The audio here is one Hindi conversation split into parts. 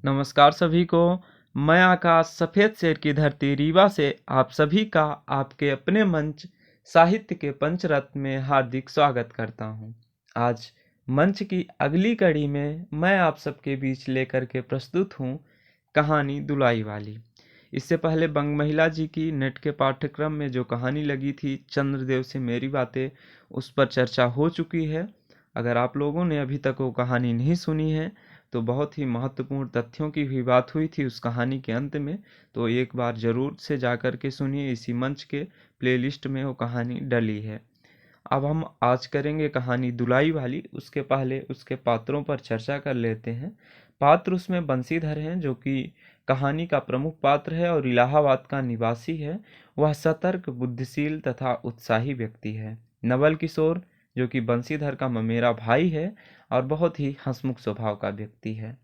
नमस्कार सभी को। मैं आकाश सफ़ेद शेर की धरती रीवा से आप सभी का आपके अपने मंच साहित्य के पंचरत्न में हार्दिक स्वागत करता हूं। आज मंच की अगली कड़ी में मैं आप सबके बीच लेकर के प्रस्तुत हूं कहानी दुलाई वाली। इससे पहले बंग महिला जी की नेट के पाठ्यक्रम में जो कहानी लगी थी चंद्रदेव से मेरी बातें, उस पर चर्चा हो चुकी है। अगर आप लोगों ने अभी तक वो कहानी नहीं सुनी है तो बहुत ही महत्वपूर्ण तथ्यों की भी बात हुई थी उस कहानी के अंत में, तो एक बार ज़रूर से जा कर के सुनिए। इसी मंच के प्लेलिस्ट में वो कहानी डली है। अब हम आज करेंगे कहानी दुलाई वाली। उसके पहले उसके पात्रों पर चर्चा कर लेते हैं। पात्र उसमें बंसीधर हैं, जो कि कहानी का प्रमुख पात्र है और इलाहाबाद का निवासी है। वह सतर्क, बुद्धिशील तथा उत्साही व्यक्ति है। नवल किशोर, जो कि बंसीधर का ममेरा भाई है और बहुत ही हंसमुख स्वभाव का व्यक्ति है।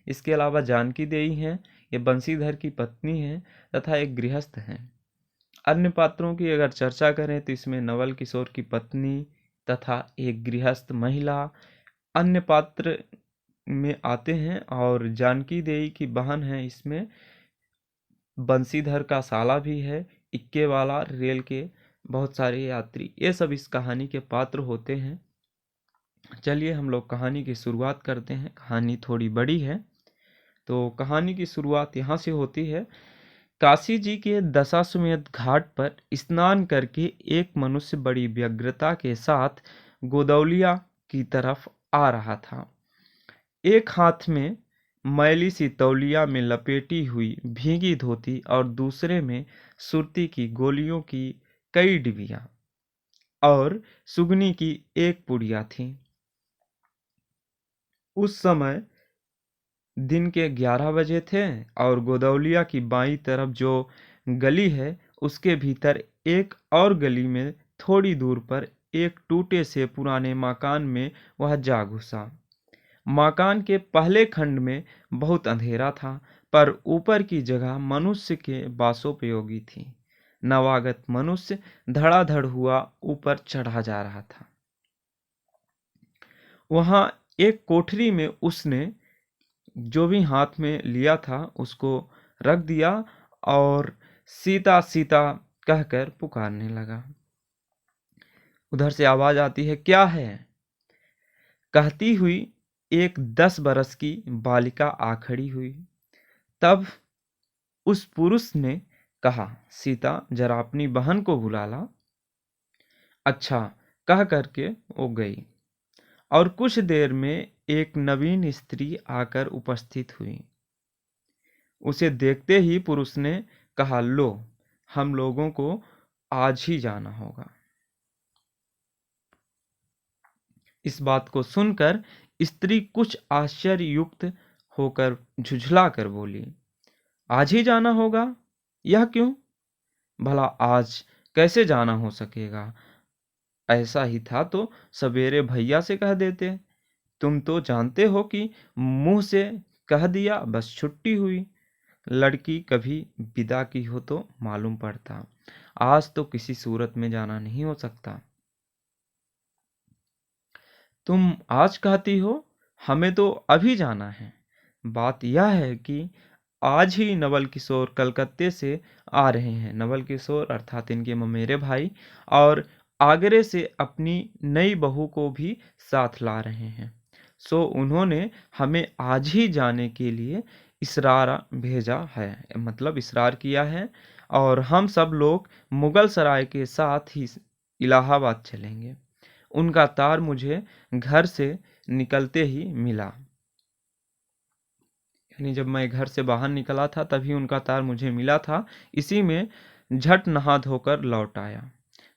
इसके अलावा जानकी देई हैं, ये बंसीधर की पत्नी हैं तथा एक गृहस्थ हैं। अन्य पात्रों की अगर चर्चा करें तो इसमें नवल किशोर की पत्नी तथा एक गृहस्थ महिला अन्य पात्र में आते हैं, और जानकी देई की बहन है। इसमें बंसीधर का साला भी है, इक्के वाला, रेल के बहुत सारे यात्री, ये सब इस कहानी के पात्र होते हैं। चलिए हम लोग कहानी की शुरुआत करते हैं। कहानी थोड़ी बड़ी है, तो कहानी की शुरुआत यहाँ से होती है। काशी जी के दशाश्वमेध घाट पर स्नान करके एक मनुष्य बड़ी व्यग्रता के साथ गोदौलिया की तरफ आ रहा था। एक हाथ में मैली सी तौलिया में लपेटी हुई भीगी धोती और दूसरे में सुरती की गोलियों की कई डिबियां और सुगनी की एक पुड़िया थी। उस समय दिन के 11 बजे थे और गोदौलिया की बाईं तरफ जो गली है उसके भीतर एक और गली में थोड़ी दूर पर एक टूटे से पुराने मकान में वह जा घुसा। मकान के पहले खंड में बहुत अंधेरा था, पर ऊपर की जगह मनुष्य के वासोपयोगी थी। नवागत मनुष्य धड़ाधड़ हुआ ऊपर चढ़ा जा रहा था। वहां एक कोठरी में उसने जो भी हाथ में लिया था उसको रख दिया और सीता सीता कहकर पुकारने लगा। उधर से आवाज आती है, क्या है? कहती हुई एक 10 बरस की बालिका आ खड़ी हुई। तब उस पुरुष ने कहा, सीता जरा अपनी बहन को बुला ला। अच्छा कह करके वो गई और कुछ देर में एक नवीन स्त्री आकर उपस्थित हुई। उसे देखते ही पुरुष ने कहा, लो, हम लोगों को आज ही जाना होगा। इस बात को सुनकर स्त्री कुछ आश्चर्ययुक्त होकर झुझला कर बोली, आज ही जाना होगा? यह क्यों? भला आज कैसे जाना हो सकेगा? ऐसा ही था तो सवेरे भैया से कह देते। तुम तो जानते हो कि मुंह से कह दिया बस छुट्टी हुई। लड़की कभी विदा की हो तो मालूम पड़ता। आज तो किसी सूरत में जाना नहीं हो सकता। तुम आज कहती हो, हमें तो अभी जाना है। बात यह है कि आज ही नवल किशोर कलकत्ते से आ रहे हैं। नवल किशोर अर्थात इनके ममेरे भाई, और आगरे से अपनी नई बहू को भी साथ ला रहे हैं। सो उन्होंने हमें आज ही जाने के लिए इसरार भेजा है, मतलब इसरार किया है, और हम सब लोग मुगल सराय के साथ ही इलाहाबाद चलेंगे। उनका तार मुझे घर से निकलते ही मिला, यानी जब मैं घर से बाहर निकला था तभी उनका तार मुझे मिला था। इसी में झट नहा धोकर लौट आया।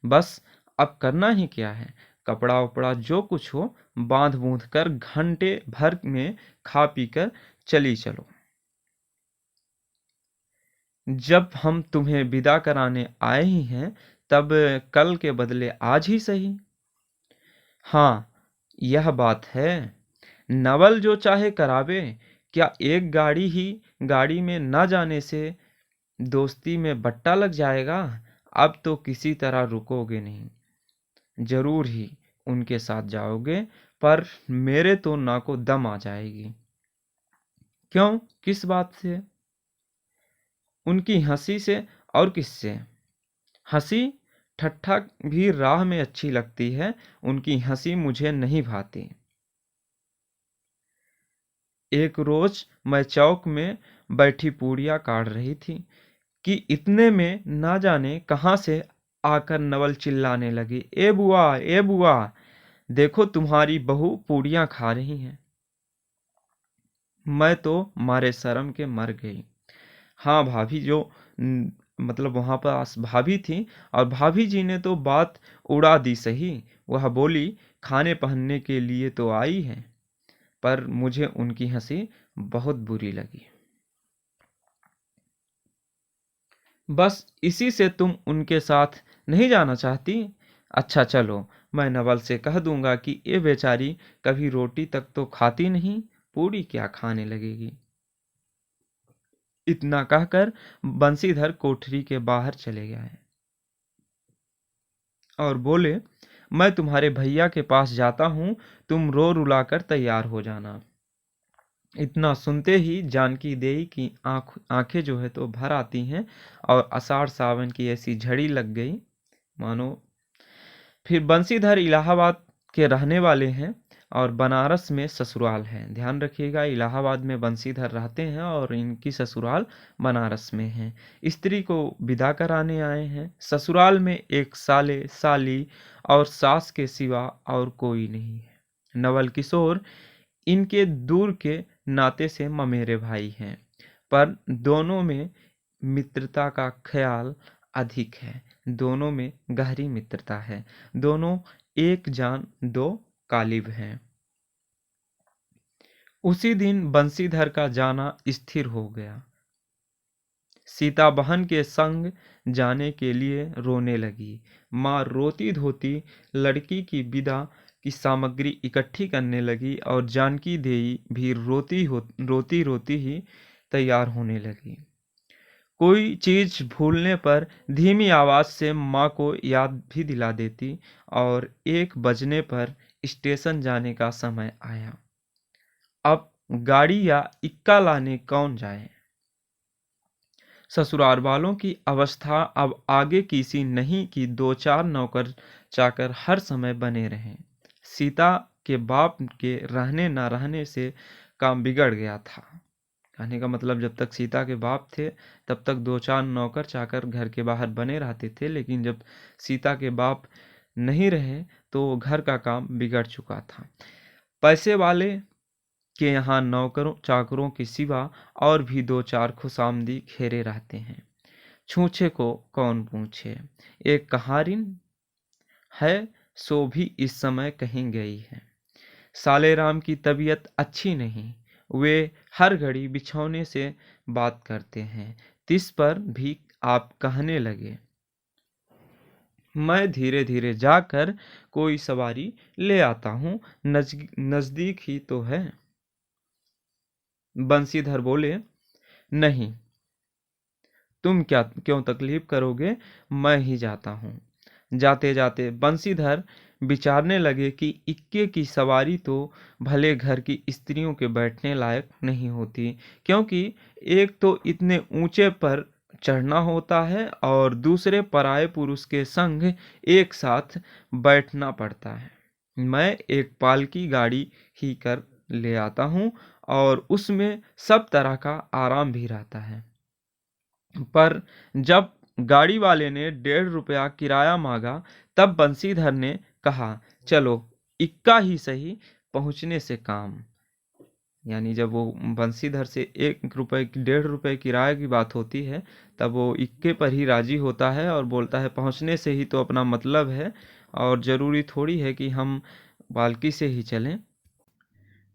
बस अब करना ही क्या है, कपड़ा उपड़ा जो कुछ हो बांध बूंध कर घंटे भर में खा पी कर चली चलो। जब हम तुम्हें विदा कराने आए ही हैं तब कल के बदले आज ही सही। हाँ यह बात है, नवल जो चाहे करावे। क्या एक गाड़ी में न जाने से दोस्ती में बट्टा लग जाएगा? अब तो किसी तरह रुकोगे नहीं, जरूर ही उनके साथ जाओगे, पर मेरे तो नाको दम आ जाएगी। क्यों, किस बात से? उनकी हंसी से और किससे? हंसी ठट्ठा भी राह में अच्छी लगती है, उनकी हंसी मुझे नहीं भाती। एक रोज मैं चौक में बैठी पूड़ियाँ काट रही थी कि इतने में ना जाने कहाँ से आकर नवल चिल्लाने लगी, ए बुआ, ए बुआ, देखो तुम्हारी बहू पूड़ियाँ खा रही हैं। मैं तो मारे शर्म के मर गई। हाँ भाभी, जो मतलब वहां पास भाभी थी, और भाभी जी ने तो बात उड़ा दी सही। वह बोली, खाने पहनने के लिए तो आई है। पर मुझे उनकी हंसी बहुत बुरी लगी। बस इसी से तुम उनके साथ नहीं जाना चाहती? अच्छा चलो, मैं नवल से कह दूंगा कि ये बेचारी कभी रोटी तक तो खाती नहीं, पूरी क्या खाने लगेगी। इतना कहकर बंसीधर कोठरी के बाहर चले गए और बोले, मैं तुम्हारे भैया के पास जाता हूँ, तुम रो रुलाकर तैयार हो जाना। इतना सुनते ही जानकी देई की आंखें जो है तो भर आती हैं, और आषाढ़ सावन की ऐसी झड़ी लग गई मानो। फिर बंसीधर इलाहाबाद के रहने वाले हैं, और बनारस में ससुराल है। ध्यान रखिएगा, इलाहाबाद में बंसीधर रहते हैं और इनकी ससुराल बनारस में है। स्त्री को विदा कराने आए हैं। ससुराल में एक साले साली और सास के सिवा और कोई नहीं है। नवल किशोर इनके दूर के नाते से ममेरे भाई हैं, पर दोनों में मित्रता का ख्याल अधिक है। दोनों में गहरी मित्रता है। दोनों एक जान दो कालिब हैं। उसी दिन बंसीधर का जाना स्थिर हो गया। सीता बहन के संग जाने के लिए रोने लगी। माँ रोती धोती लड़की की विदा की सामग्री इकट्ठी करने लगी, और जानकी देई भी रोती रोती ही तैयार होने लगी। कोई चीज भूलने पर धीमी आवाज से माँ को याद भी दिला देती, और 1 बजने पर स्टेशन जाने का समय आया। अब गाड़ी या इक्का लाने कौन जाए? ससुराल वालों की अवस्था अब आगे की सी नहीं कि 2-4 नौकर चाकर हर समय बने रहें। सीता के बाप के रहने न रहने से काम बिगड़ गया था। कहने का मतलब, जब तक सीता के बाप थे तब तक 2-4 नौकर चाकर घर के बाहर बने रहते थे, लेकिन जब सीता के बाप नहीं रहे तो घर का काम बिगड़ चुका था। पैसे वाले के यहाँ नौकरों चाकरों के सिवा और भी 2-4 खुशामदी घेरे रहते हैं। छूछे को कौन पूछे। एक कहारिन है, सो भी इस समय कहीं गई है। साले राम की तबीयत अच्छी नहीं, वे हर घड़ी बिछौने से बात करते हैं। तिस पर भी आप कहने लगे, मैं धीरे धीरे जाकर कोई सवारी ले आता हूँ, नजदीक ही तो है। बंसीधर बोले, नहीं, तुम क्यों तकलीफ करोगे, मैं ही जाता हूँ। जाते जाते बंसीधर विचारने लगे कि इक्के की सवारी तो भले घर की स्त्रियों के बैठने लायक नहीं होती, क्योंकि एक तो इतने ऊंचे पर चढ़ना होता है, और दूसरे पराये पुरुष के संग एक साथ बैठना पड़ता है। मैं एक पालकी गाड़ी ही कर ले आता हूँ, और उसमें सब तरह का आराम भी रहता है। पर जब गाड़ी वाले ने 1.5 रुपया किराया मांगा, तब बंसीधर ने कहा, चलो इक्का ही सही, पहुंचने से काम। यानी जब वो बंसीधर से 1 रुपये 1.5 रुपये किराए की बात होती है, तब वो इक्के पर ही राजी होता है और बोलता है, पहुंचने से ही तो अपना मतलब है, और ज़रूरी थोड़ी है कि हम पालकी से ही चलें।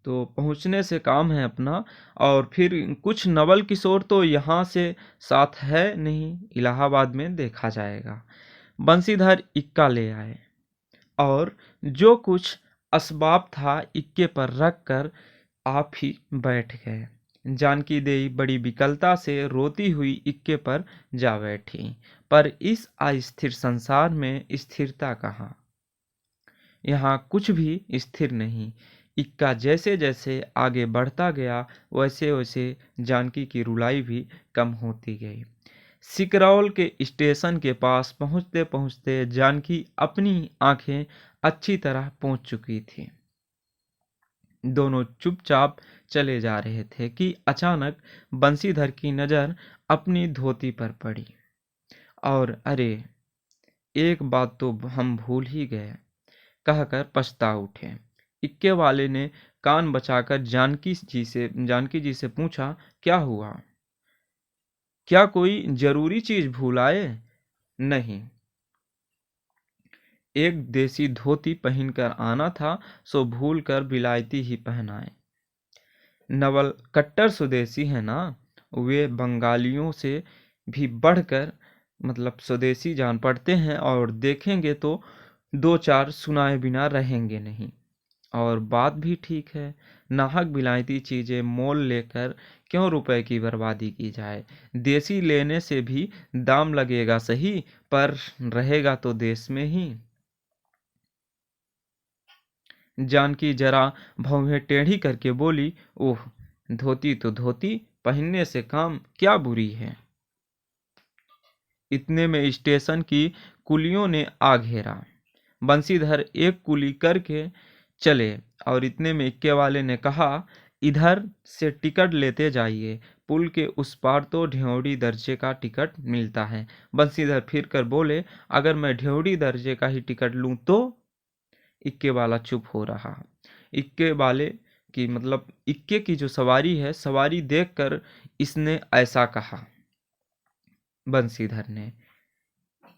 तो पहुंचने से काम है अपना। और फिर कुछ नवल किशोर तो यहाँ से साथ है नहीं, इलाहाबाद में देखा जाएगा। बंसीधर इक्का ले आए, और जो कुछ असबाब था इक्के पर रख कर आप ही बैठ गए। जानकी देई बड़ी विकलता से रोती हुई इक्के पर जा बैठी। पर इस अस्थिर संसार में स्थिरता कहाँ? यहाँ कुछ भी स्थिर नहीं। इक्का जैसे जैसे आगे बढ़ता गया वैसे वैसे जानकी की रुलाई भी कम होती गई। सिकरौल के स्टेशन के पास पहुंचते पहुंचते जानकी अपनी आंखें अच्छी तरह पहुंच चुकी थी। दोनों चुपचाप चले जा रहे थे कि अचानक बंसीधर की नजर अपनी धोती पर पड़ी और अरे, एक बात तो हम भूल ही गए कहकर पछता उठे। इक्के वाले ने कान बचाकर जानकी जी से पूछा, क्या हुआ? क्या कोई जरूरी चीज भूल आए? नहीं, एक देसी धोती पहनकर आना था, सो भूल कर बिलायती ही पहनाए। नवल कट्टर स्वदेशी है ना, वे बंगालियों से भी बढ़कर स्वदेशी जान पड़ते हैं और देखेंगे तो दो चार सुनाए बिना रहेंगे नहीं। और बात भी ठीक है, नाहक बिलायती चीजें मोल लेकर क्यों रुपए की बर्बादी की जाए। देसी लेने से भी दाम लगेगा सही, पर रहेगा तो देश में ही। जानकी जरा भौहें टेढ़ी करके बोली, ओह, धोती तो धोती, पहनने से काम क्या बुरी है। इतने में स्टेशन की कुलियों ने आ घेरा। बंसीधर एक कुली करके चले और इतने में इक्के वाले ने कहा, इधर से टिकट लेते जाइए, पुल के उस पार तो ढ्योढ़ी दर्जे का टिकट मिलता है। बंसीधर फिर कर बोले, अगर मैं ढ्योढ़ी दर्जे का ही टिकट लूं तो? इक्के वाला चुप हो रहा। इक्के वाले की इक्के की जो सवारी है, सवारी देखकर इसने ऐसा कहा। बंसीधर ने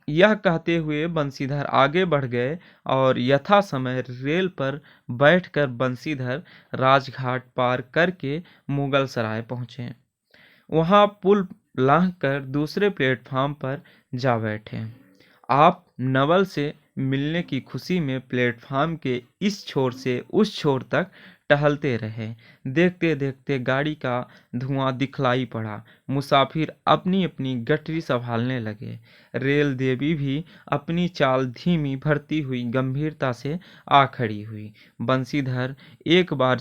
यह कहते हुए बंसीधर आगे बढ़ गए और यथा समय रेल पर बैठकर बंसीधर राजघाट पार करके मुगल सराय पहुंचे। वहां पुल लांघकर दूसरे प्लेटफार्म पर जा बैठे। आप नवल से मिलने की खुशी में प्लेटफार्म के इस छोर से उस छोर तक टहलते रहे। देखते देखते गाड़ी का धुआं दिखलाई पड़ा। मुसाफिर अपनी अपनी गठरी संभालने लगे। रेल देवी भी अपनी चाल धीमी भरती हुई गंभीरता से आ खड़ी हुई। बंसीधर एक बार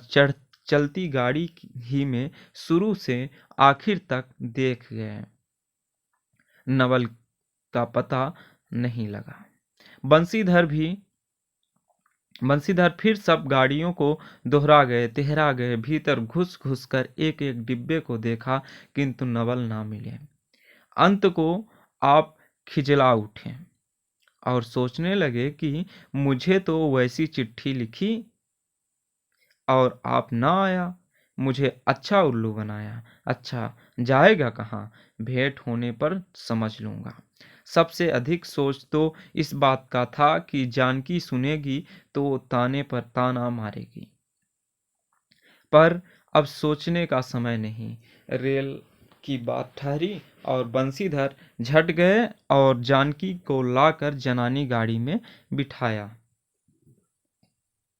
चलती गाड़ी ही में शुरू से आखिर तक देख गए। नवल का पता नहीं लगा। बंसीधर फिर सब गाड़ियों को दोहरा गए, तेहरा गए, भीतर घुस घुस कर एक एक डिब्बे को देखा, किंतु नवल ना मिले। अंत को आप खिजला उठे और सोचने लगे कि मुझे तो वैसी चिट्ठी लिखी और आप ना आया, मुझे अच्छा उल्लू बनाया। अच्छा, जाएगा कहाँ? भेंट होने पर समझ लूंगा। सबसे अधिक सोच तो इस बात का था कि जानकी सुनेगी तो ताने पर ताना मारेगी। पर अब सोचने का समय नहीं। रेल की बात ठहरी और बंसीधर झट गए और जानकी को लाकर जनानी गाड़ी में बिठाया।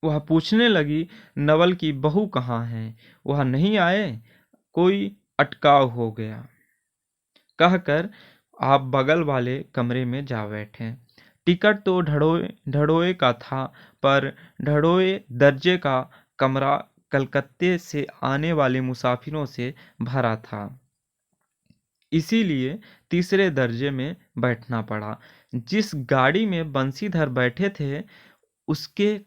वह पूछने लगी, नवल की बहू कहाँ है? वह नहीं आए? कोई अटकाव हो गया? कहकर आप बगल वाले कमरे में जा बैठे। टिकट तो ढड़ोए का था, पर ढड़ोए दर्जे का कमरा कलकत्ते से आने वाले मुसाफिरों से भरा था, इसीलिए तीसरे दर्जे में बैठना पड़ा। जिस गाड़ी में बंसीधर बैठे थे उसके कल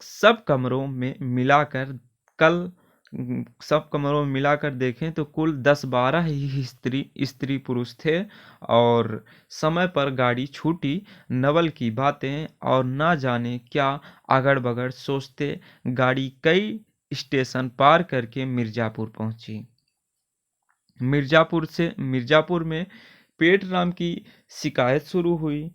सब कमरों में मिलाकर देखें तो कुल 10-12 ही स्त्री पुरुष थे और समय पर गाड़ी छूटी। नवल की बातें और ना जाने क्या अगड़ बगड़ सोचते गाड़ी कई स्टेशन पार करके मिर्जापुर पहुंची। मिर्जापुर में पेटराम की शिकायत शुरू हुई।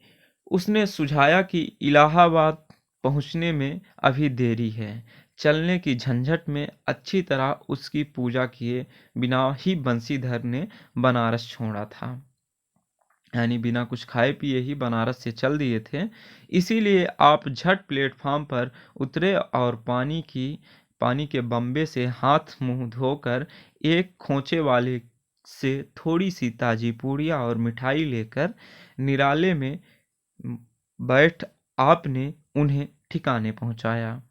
उसने सुझाया कि इलाहाबाद पहुंचने में अभी देरी है। चलने की झंझट में अच्छी तरह उसकी पूजा किए बिना ही बंसीधर ने बनारस छोड़ा था, यानी बिना कुछ खाए पिए ही बनारस से चल दिए थे। इसीलिए आप झट प्लेटफार्म पर उतरे और पानी के बम्बे से हाथ मुंह धोकर एक खोचे वाले से थोड़ी सी ताजी पूड़ियाँ और मिठाई लेकर निराले में बैठ आपने उन्हें ठिकाने पहुंचाया।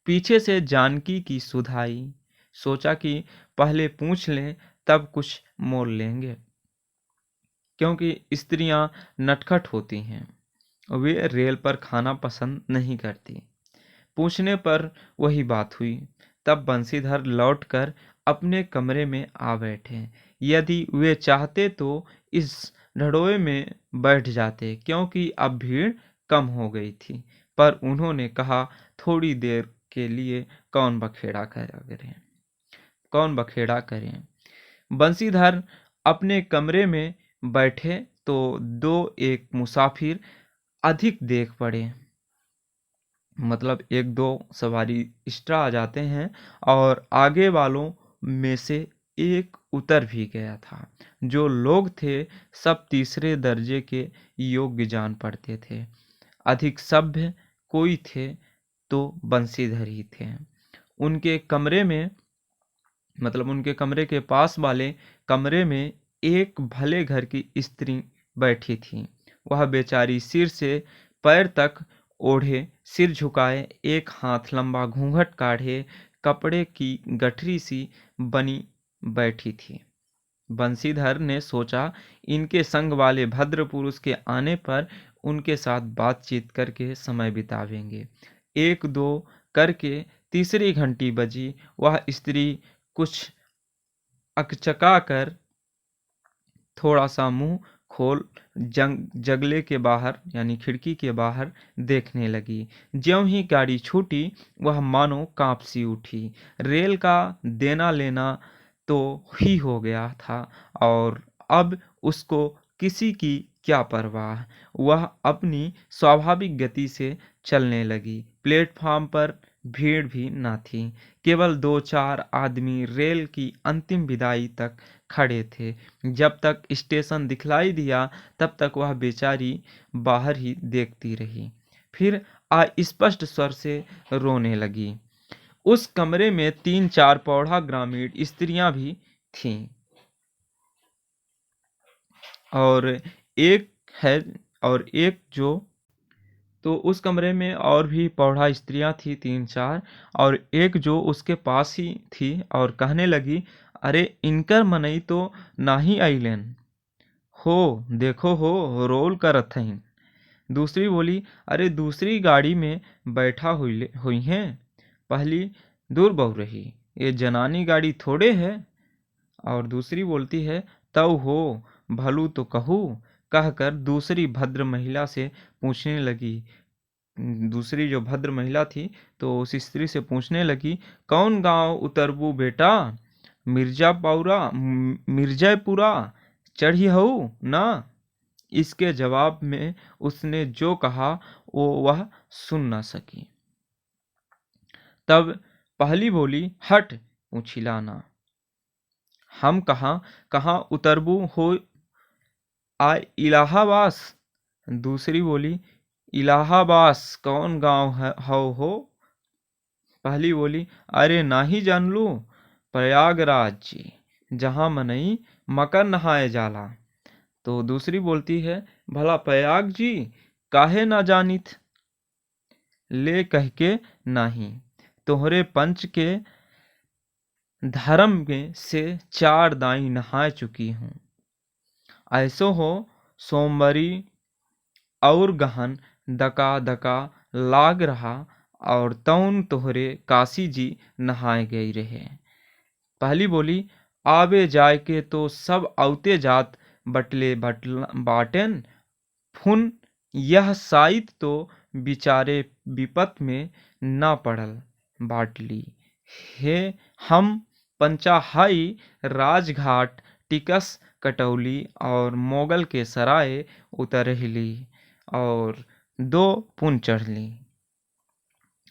पीछे से जानकी की सुधाई। सोचा कि पहले पूछ लें तब कुछ मोल लेंगे, क्योंकि स्त्रियां नटखट होती हैं। वे रेल पर खाना पसंद नहीं करती। पूछने पर वही बात हुई। तब बंशीधर लौटकर अपने कमरे में आ बैठे। यदि वे चाहते तो इस ढड़ोए में बैठ जाते, क्योंकि अब भीड़ कम हो गई थी, पर उन्होंने कहा थोड़ी देर के लिए कौन बखेड़ा करें। बंशीधर अपने कमरे में बैठे तो दो एक मुसाफिर अधिक देख पड़े। मतलब एक दो सवारी एक्स्ट्रा आ जाते हैं, और आगे वालों में से एक उतर भी गया था। जो लोग थे सब तीसरे दर्जे के योग्य जान पड़ते थे। अधिक सभ्य कोई थे तो बंशीधर ही थे। उनके कमरे में, मतलब उनके कमरे के पास वाले कमरे में एक भले घर की स्त्री बैठी थी। वह बेचारी सिर से पैर तक ओढ़े, सिर झुकाए, एक हाथ लंबा घूंघट काढ़े, कपड़े की गठरी सी बनी बैठी थी। बंशीधर ने सोचा इनके संग वाले भद्र पुरुष के आने पर उनके साथ बातचीत करके समय बितावेंगे। एक दो करके तीसरी घंटी बजी। वह स्त्री कुछ अकचका कर थोड़ा सा मुंह खोल जगले के बाहर यानी खिड़की के बाहर देखने लगी। ज्यों ही गाड़ी छूटी वह मानो कांप सी उठी। रेल का देना लेना तो ही हो गया था, और अब उसको किसी की क्या परवाह। वह अपनी स्वाभाविक गति से चलने लगी। प्लेटफार्म पर भीड़ भी न थी। केवल दो चार आदमी रेल की अंतिम विदाई तक खड़े थे। जब तक स्टेशन दिखलाई दिया तब तक वह बेचारी बाहर ही देखती रही। फिर अस्पष्ट स्वर से रोने लगी। उस कमरे में 3-4 पौढ़ा ग्रामीण स्त्रियां भी थीं, और एक है और एक जो तो उस कमरे में और भी पौढ़ा स्त्रियां थी 3-4, और एक जो उसके पास ही थी और कहने लगी, अरे इनकर मनई तो नाही आइलेन हो, देखो हो रोल करत हईन। दूसरी बोली, अरे दूसरी गाड़ी में बैठा हुई हैं, पहली दूर बहु रही, ये जनानी गाड़ी थोड़े है। और दूसरी बोलती है, तव हो भलू तो कहूँ, कहकर दूसरी भद्र महिला से पूछने लगी। दूसरी जो भद्र महिला थी तो उस स्त्री से पूछने लगी, कौन गांव उतरबू बेटा? मिर्जापुरा चढ़ी हऊ ना? इसके जवाब में उसने जो कहा वो वह सुन न सकी। तब पहली बोली, हट पूछिलाना, हम कहाँ उतरबू हो आ इलाहाबास। दूसरी बोली, इलाहाबास कौन गांव है हो? पहली बोली, अरे नाही जान लू, प्रयागराज जी, जहां मनई मकर नहाए जाला। तो दूसरी बोलती है, भला प्रयाग जी काहे ना जानिथ? ले कह के नाही, तोहरे पंच के धर्म में से 4 दाई नहा चुकी हूँ। ऐसो हो सोमवारी और गहन दका दका लाग रहा, और तौन तोहरे काशी जी नहाए गई रहे। पहली बोली, आवे जाए के तो सब औते जात बाटेन, फुन यह साइत तो बिचारे विपत में न पड़ल बाटली। हे हम पंचाहाई राजघाट टिकस कटौली और मोगल के सराय उतरली और 2 पुन चढ़ली।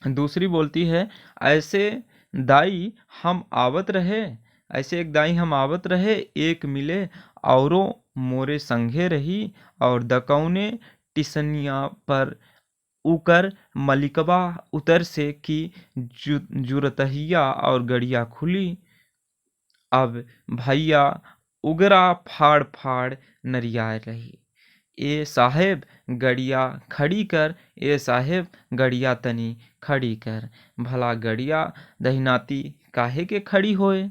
दूसरी बोलती है, ऐसे दाई हम आवत रहे, ऐसे एक दाई हम आवत रहे, एक मिले औरों मोरे संघे रही, और दकौने टिसनिया पर उकर मलिकबा उतर से की जुरतहिया और गड़िया खुली। अब भैया उगरा फाड़ फाड़ नरिया रही। ए साहेब गड़िया खड़ी कर, ए साहेब गड़िया तनी खड़ी कर। भला गड़िया दहिनाती काहे के खड़ी होए?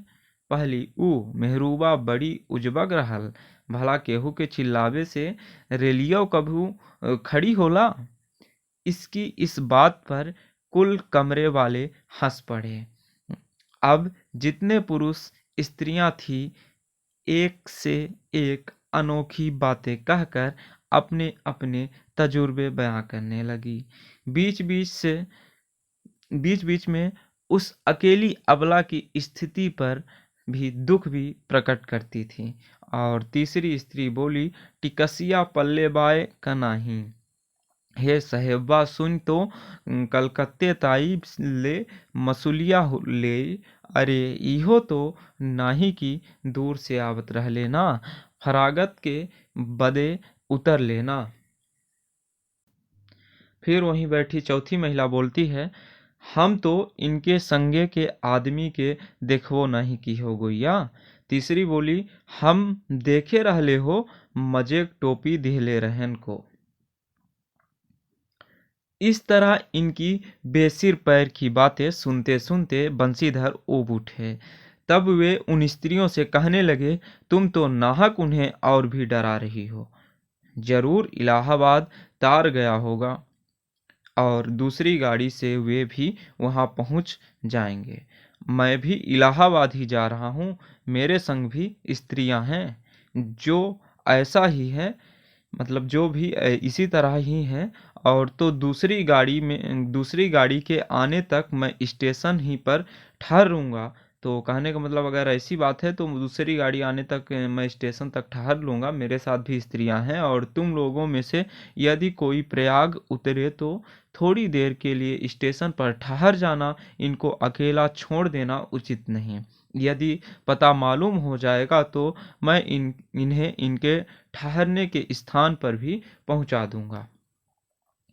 पहली मेहरूबा बड़ी उजबग रहल, भला केहू के चिल्लावे से रेलियो कभू खड़ी होला। इसकी इस बात पर कुल कमरे वाले हंस पड़े। अब जितने पुरुष स्त्रियां थी एक से एक अनोखी बातें कहकर अपने अपने तजुर्बे बयां करने लगी। बीच बीच में उस अकेली अबला की स्थिति पर भी दुख भी प्रकट करती थी। और तीसरी स्त्री बोली, टिकसिया पल्ले बाय का नहीं। हे साहेबा सुन तो कलकत्ते ताई ले मसूलिया ले। अरे इहो तो नाही की दूर से आवत रह लेना, फरागत के बदे उतर लेना। फिर वहीं बैठी चौथी महिला बोलती है, हम तो इनके संगे के आदमी के देखवो नहीं की हो गोइया। तीसरी बोली, हम देखे रहले हो, मजे टोपी दिहले रहन को। इस तरह इनकी बेसिर पैर की बातें सुनते सुनते बंसीधर ऊब उठे। तब वे उन स्त्रियों से कहने लगे, तुम तो नाहक उन्हें और भी डरा रही हो। जरूर इलाहाबाद तार गया होगा और दूसरी गाड़ी से वे भी वहां पहुंच जाएंगे। मैं भी इलाहाबाद ही जा रहा हूं, मेरे संग भी स्त्रियां हैं जो ऐसा ही है, मतलब जो भी इसी तरह ही हैं। और तो दूसरी गाड़ी के आने तक मैं स्टेशन ही पर ठहरूंगा। तो कहने का मतलब अगर ऐसी बात है तो दूसरी गाड़ी आने तक मैं स्टेशन तक ठहर लूँगा। मेरे साथ भी स्त्रियां हैं और तुम लोगों में से यदि कोई प्रयाग उतरे तो थोड़ी देर के लिए स्टेशन पर ठहर जाना, इनको अकेला छोड़ देना उचित नहीं। यदि पता मालूम हो जाएगा तो मैं इन्हें इनके ठहरने के स्थान पर भी पहुंचा दूंगा।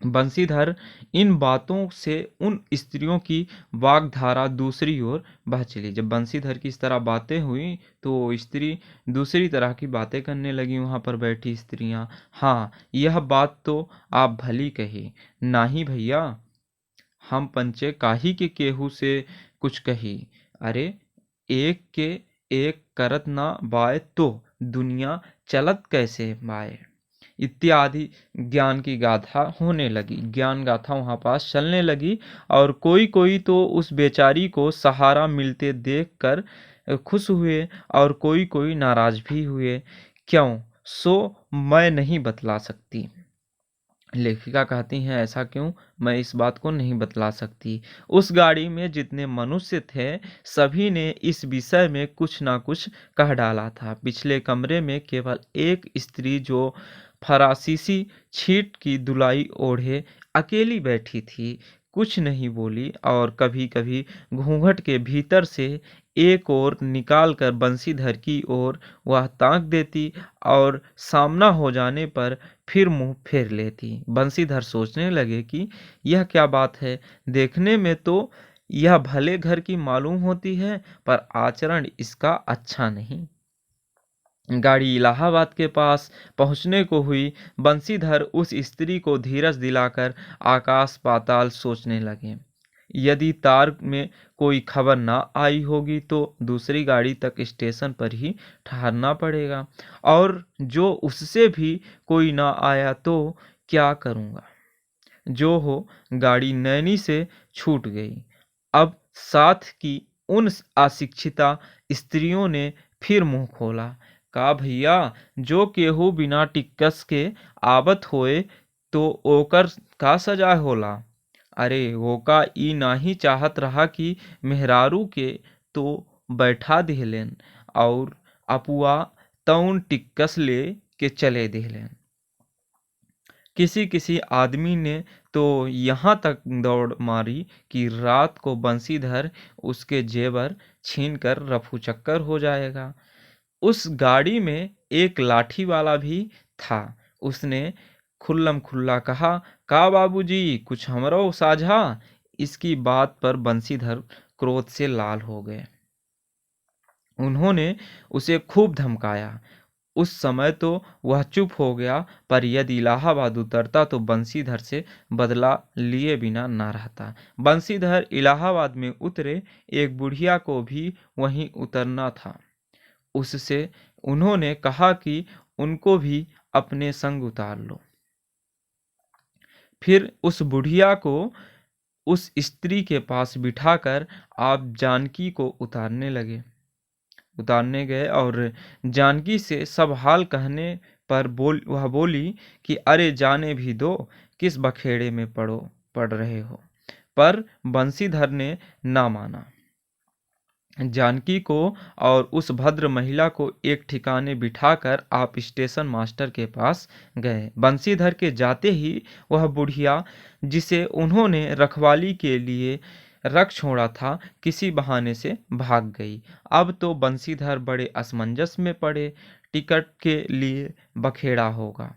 बंसीधर इन बातों से उन स्त्रियों की वाग्धारा दूसरी ओर बह चली। जब बंसीधर की इस तरह बातें हुई तो स्त्री दूसरी तरह की बातें करने लगी। वहां पर बैठी स्त्रियां, हाँ यह बात तो आप भली कही, नाही भैया हम पंचे काहे के केहू से कुछ कही। अरे एक के एक करत ना बाय तो दुनिया चलत कैसे बाय, इत्यादि ज्ञान की गाथा होने लगी। ज्ञान गाथा वहां पास चलने लगी और कोई कोई तो उस बेचारी को सहारा मिलते देखकर खुश हुए और कोई कोई नाराज भी हुए। क्यों, सो मैं नहीं बतला सकती। लेखिका कहती हैं, ऐसा क्यों? मैं इस बात को नहीं बतला सकती। उस गाड़ी में जितने मनुष्य थे सभी ने इस विषय में कुछ ना कुछ कह डाला था। पिछले कमरे में केवल एक स्त्री जो फरासीसी छीट की दुलाई ओढ़े अकेली बैठी थी, कुछ नहीं बोली और कभी कभी घूंघट के भीतर से एक ओर निकाल कर बंसीधर की ओर वह ताक देती और सामना हो जाने पर फिर मुंह फेर लेती। बंसीधर सोचने लगे कि यह क्या बात है, देखने में तो यह भले घर की मालूम होती है पर आचरण इसका अच्छा नहीं। गाड़ी इलाहाबाद के पास पहुंचने को हुई। बंसीधर उस स्त्री को धीरज दिलाकर आकाश पाताल सोचने लगे। यदि तार में कोई खबर ना आई होगी तो दूसरी गाड़ी तक स्टेशन पर ही ठहरना पड़ेगा, और जो उससे भी कोई ना आया तो क्या करूँगा। जो हो, गाड़ी नैनी से छूट गई। अब साथ की उन अशिक्षिता स्त्रियों ने फिर मुंह खोला। का भैया, जो केहू बिना टिक्कस के आवत होए तो ओकर का सजा होला? अरे ओका ई नाही चाहत रहा कि मेहरारू के तो बैठा दिहलेन और अपुआ तउन टिक्कस ले के चले दिहलेन। किसी किसी आदमी ने तो यहाँ तक दौड़ मारी कि रात को बंसीधर उसके जेवर छीन कर रफू चक्कर हो जाएगा। उस गाड़ी में एक लाठी वाला भी था। उसने खुल्लम खुल्ला कहा, का बाबूजी कुछ हमरो साझा। इसकी बात पर बंसीधर क्रोध से लाल हो गए। उन्होंने उसे खूब धमकाया। उस समय तो वह चुप हो गया, पर यदि इलाहाबाद उतरता तो बंशीधर से बदला लिए बिना न रहता। बंशीधर इलाहाबाद में उतरे। एक बुढ़िया को भी वहीं उतरना था। उससे उन्होंने कहा कि उनको भी अपने संग उतार लो। फिर उस बुढ़िया को उस स्त्री के पास बिठाकर आप जानकी को उतारने गए और जानकी से सब हाल कहने पर वह बोली कि अरे जाने भी दो, किस बखेड़े में पड़ रहे हो। पर बंशीधर ने ना माना। जानकी को और उस भद्र महिला को एक ठिकाने बिठाकर आप स्टेशन मास्टर के पास गए। बंशीधर के जाते ही वह बुढ़िया, जिसे उन्होंने रखवाली के लिए रख छोड़ा था, किसी बहाने से भाग गई। अब तो बंशीधर बड़े असमंजस में पड़े। टिकट के लिए बखेड़ा होगा,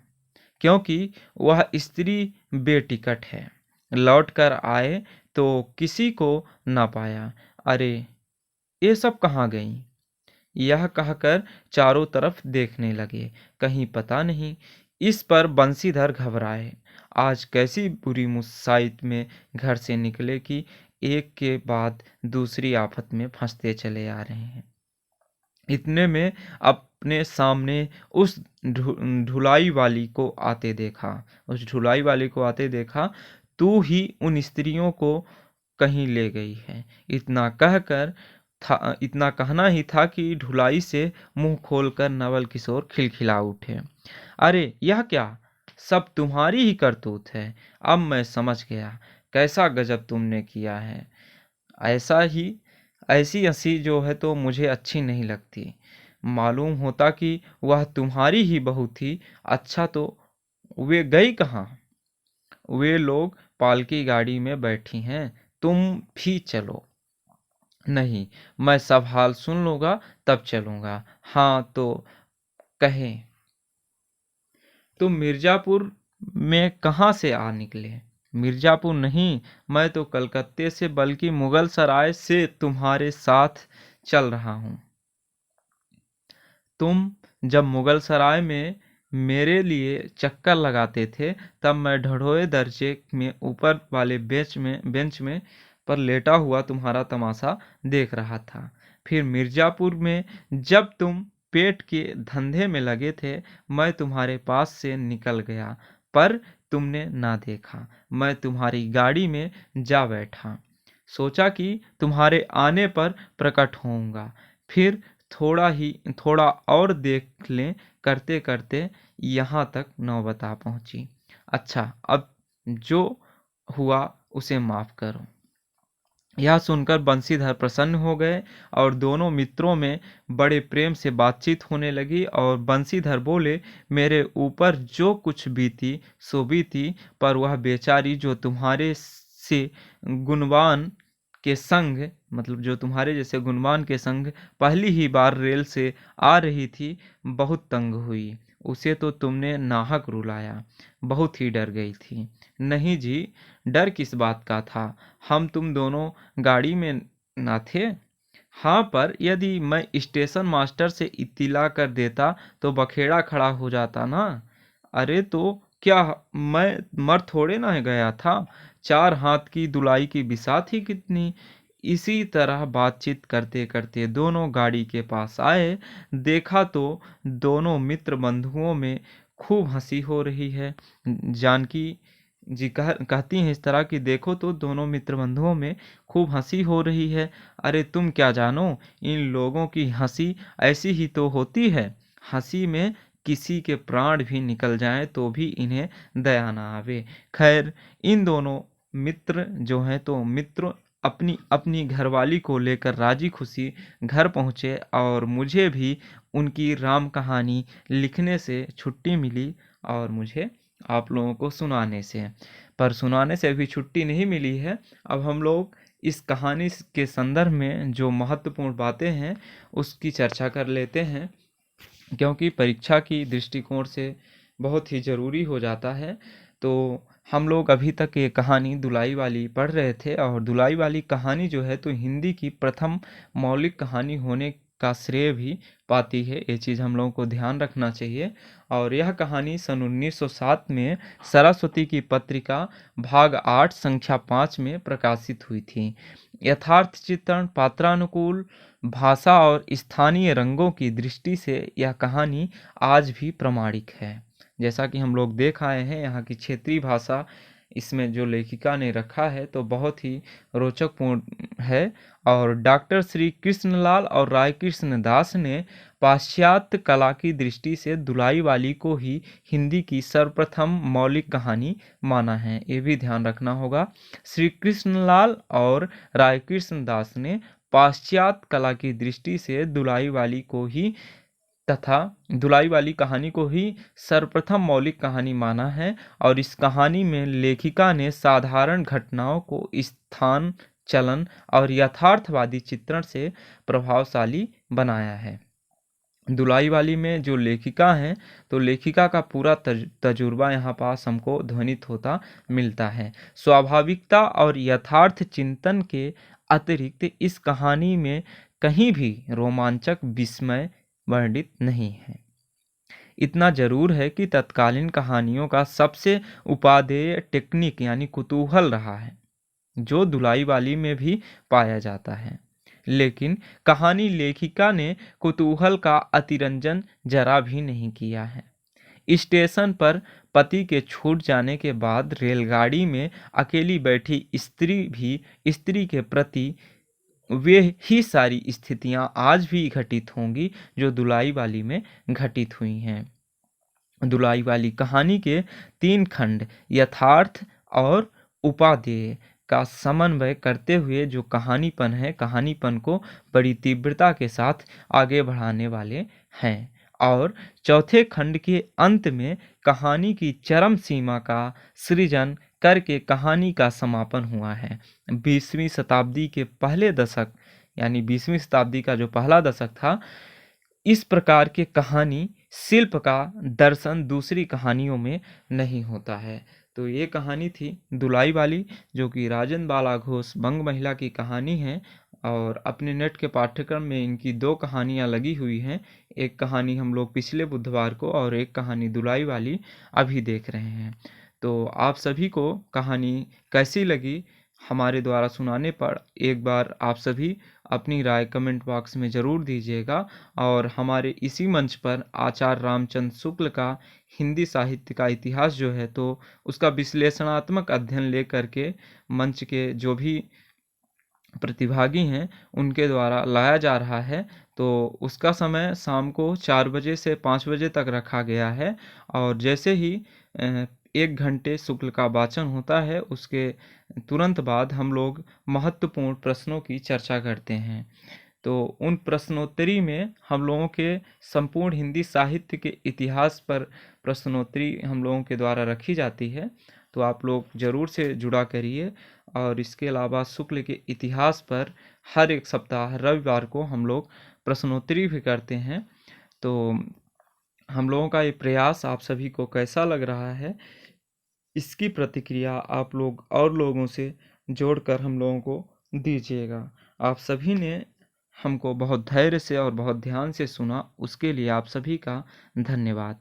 क्योंकि वह स्त्री बेटिकट है। लौट कर आए तो किसी को ना पाया। अरे ये सब कहाँ गईं? यह कहकर चारों तरफ देखने लगे, कहीं पता नहीं। इस पर बंशीधर घबराए। आज कैसी बुरी मुसीबत में घर से निकले कि एक के बाद दूसरी आफत में फंसते चले आ रहे हैं। इतने में अपने सामने उस ढुलाई वाली को आते देखा। तू ही उन स्त्रियों को कहीं ले गई है। इतना कहना ही था कि ढुलाई से मुंह खोलकर नवल किशोर खिलखिला उठे। अरे यह क्या, सब तुम्हारी ही करतूत है। अब मैं समझ गया कैसा गजब तुमने किया है। ऐसी हंसी जो है तो मुझे अच्छी नहीं लगती। मालूम होता कि वह तुम्हारी ही बहू थी। अच्छा तो वे गई कहाँ? वे लोग पालकी गाड़ी में बैठी हैं, तुम भी चलो। नहीं, मैं सब हाल सुन लूंगा तब चलूंगा। हाँ तो कहें, तुम मिर्जापुर में कहाँ से आ निकले? मिर्जापुर नहीं, मैं तो कलकत्ते से, बल्कि मुगल सराय से तुम्हारे साथ चल रहा हूँ। तुम जब मुगल सराय में मेरे लिए चक्कर लगाते थे, तब मैं ढढोए दर्जे में ऊपर वाले बेंच में पर लेटा हुआ तुम्हारा तमाशा देख रहा था। फिर मिर्जापुर में जब तुम पेट के धंधे में लगे थे, मैं तुम्हारे पास से निकल गया, पर तुमने ना देखा। मैं तुम्हारी गाड़ी में जा बैठा, सोचा कि तुम्हारे आने पर प्रकट होऊंगा। फिर थोड़ा और देख लें करते करते यहाँ तक नौबत आ पहुंची। अच्छा, अब जो हुआ उसे माफ करो। यह सुनकर बंशीधर प्रसन्न हो गए और दोनों मित्रों में बड़े प्रेम से बातचीत होने लगी। और बंशीधर बोले, मेरे ऊपर जो कुछ बीती सो बीती, पर वह बेचारी जो तुम्हारे से गुणवान के संग, मतलब जो तुम्हारे जैसे गुणवान के संग पहली ही बार रेल से आ रही थी, बहुत तंग हुई। उसे तो तुमने नाहक रुलाया, बहुत ही डर गई थी। नहीं जी, डर किस बात का था, हम तुम दोनों गाड़ी में ना थे? हाँ, पर यदि मैं स्टेशन मास्टर से इत्तिला कर देता तो बखेड़ा खड़ा हो जाता ना। अरे तो क्या मैं मर थोड़े ना गया था? 4 हाथ की दुलाई की बिसात ही कितनी। इसी तरह बातचीत करते करते दोनों गाड़ी के पास आए। देखा तो दोनों मित्र बंधुओं में खूब हंसी हो रही है। जानकी जी कहती हैं इस तरह कि देखो तो दोनों मित्र बंधुओं में खूब हंसी हो रही है। अरे तुम क्या जानो, इन लोगों की हंसी ऐसी ही तो होती है। हंसी में किसी के प्राण भी निकल जाएं तो भी इन्हें दया ना आवे। खैर, इन दोनों मित्र जो हैं तो मित्र अपनी अपनी घरवाली को लेकर राजी खुशी घर पहुँचे और मुझे भी उनकी राम कहानी लिखने से छुट्टी मिली और मुझे आप लोगों को सुनाने से, पर सुनाने से अभी छुट्टी नहीं मिली है। अब हम लोग इस कहानी के संदर्भ में जो महत्वपूर्ण बातें हैं उसकी चर्चा कर लेते हैं, क्योंकि परीक्षा की दृष्टिकोण से बहुत ही ज़रूरी हो जाता है। तो हम लोग अभी तक ये कहानी दुलाई वाली पढ़ रहे थे, और दुलाई वाली कहानी जो है तो हिंदी की प्रथम मौलिक कहानी होने का श्रेय भी पाती है। ये चीज़ हम लोगों को ध्यान रखना चाहिए। और यह कहानी सन 1907 में सरस्वती की पत्रिका भाग 8 संख्या 5 में प्रकाशित हुई थी। यथार्थ चित्रण, पात्रानुकूल भाषा और स्थानीय रंगों की दृष्टि से यह कहानी आज भी प्रामाणिक है। जैसा कि हम लोग देख आए हैं, यहाँ की क्षेत्रीय भाषा इसमें जो लेखिका ने रखा है तो बहुत ही रोचकपूर्ण है। और डॉक्टर श्री कृष्णलाल और राय कृष्ण दास ने पाश्चात्य कला की दृष्टि से दुलाई वाली को ही हिंदी की सर्वप्रथम मौलिक कहानी माना है। ये भी ध्यान रखना होगा। श्री कृष्णलाल और राय कृष्ण दास ने पाश्चात्य कला की दृष्टि से दुलाई वाली को ही तथा दुलाई वाली कहानी को ही सर्वप्रथम मौलिक कहानी माना है। और इस कहानी में लेखिका ने साधारण घटनाओं को स्थान, चलन और यथार्थवादी चित्रण से प्रभावशाली बनाया है। दुलाई वाली में जो लेखिका हैं तो लेखिका का पूरा तजुर्बा यहाँ पास हमको ध्वनित होता मिलता है। स्वाभाविकता और यथार्थ चिंतन के अतिरिक्त इस कहानी में कहीं भी रोमांचक विस्मय वर्णित नहीं है। इतना जरूर है कि तत्कालीन कहानियों का सबसे उपादेय टेक्निक यानी कुतूहल रहा है, जो दुलाई वाली में भी पाया जाता है। लेकिन कहानी लेखिका ने कुतूहल का अतिरंजन जरा भी नहीं किया है। स्टेशन पर पति के छूट जाने के बाद रेलगाड़ी में अकेली बैठी स्त्री भी स्त्री के प्रति वे ही सारी स्थितियां आज भी घटित होंगी जो दुलाई वाली में घटित हुई हैं। दुलाई वाली कहानी के 3 खंड यथार्थ और उपादेय का समन्वय करते हुए जो कहानीपन है, कहानीपन को बड़ी तीव्रता के साथ आगे बढ़ाने वाले हैं। और चौथे खंड के अंत में कहानी की चरम सीमा का सृजन करके कहानी का समापन हुआ है। 20वीं शताब्दी के पहले दशक यानी 20वीं शताब्दी का जो पहला दशक था, इस प्रकार के कहानी शिल्प का दर्शन दूसरी कहानियों में नहीं होता है। तो ये कहानी थी दुलाई वाली, जो कि राजन बाला घोष बंग महिला की कहानी है। और अपने नेट के पाठ्यक्रम में इनकी 2 कहानियाँ लगी हुई हैं। एक कहानी हम लोग पिछले बुधवार को और एक कहानी दुलाई वाली अभी देख रहे हैं। तो आप सभी को कहानी कैसी लगी हमारे द्वारा सुनाने पर एक बार आप सभी अपनी राय कमेंट बॉक्स में ज़रूर दीजिएगा। और हमारे इसी मंच पर आचार्य रामचंद्र शुक्ल का हिंदी साहित्य का इतिहास जो है तो उसका विश्लेषणात्मक अध्ययन लेकर के मंच के जो भी प्रतिभागी हैं उनके द्वारा लाया जा रहा है। तो उसका समय शाम को 4 बजे से 5 बजे तक रखा गया है। और जैसे ही 1 घंटे शुक्ल का वाचन होता है उसके तुरंत बाद हम लोग महत्वपूर्ण प्रश्नों की चर्चा करते हैं। तो उन प्रश्नोत्तरी में हम लोगों के संपूर्ण हिंदी साहित्य के इतिहास पर प्रश्नोत्तरी हम लोगों के द्वारा रखी जाती है। तो आप लोग ज़रूर से जुड़ा करिए। और इसके अलावा शुक्ल के इतिहास पर हर एक सप्ताह रविवार को हम लोग प्रश्नोत्तरी भी करते हैं। तो हम लोगों का ये प्रयास आप सभी को कैसा लग रहा है, इसकी प्रतिक्रिया आप लोग और लोगों से जोड़कर हम लोगों को दीजिएगा। आप सभी ने हमको बहुत धैर्य से और बहुत ध्यान से सुना, उसके लिए आप सभी का धन्यवाद।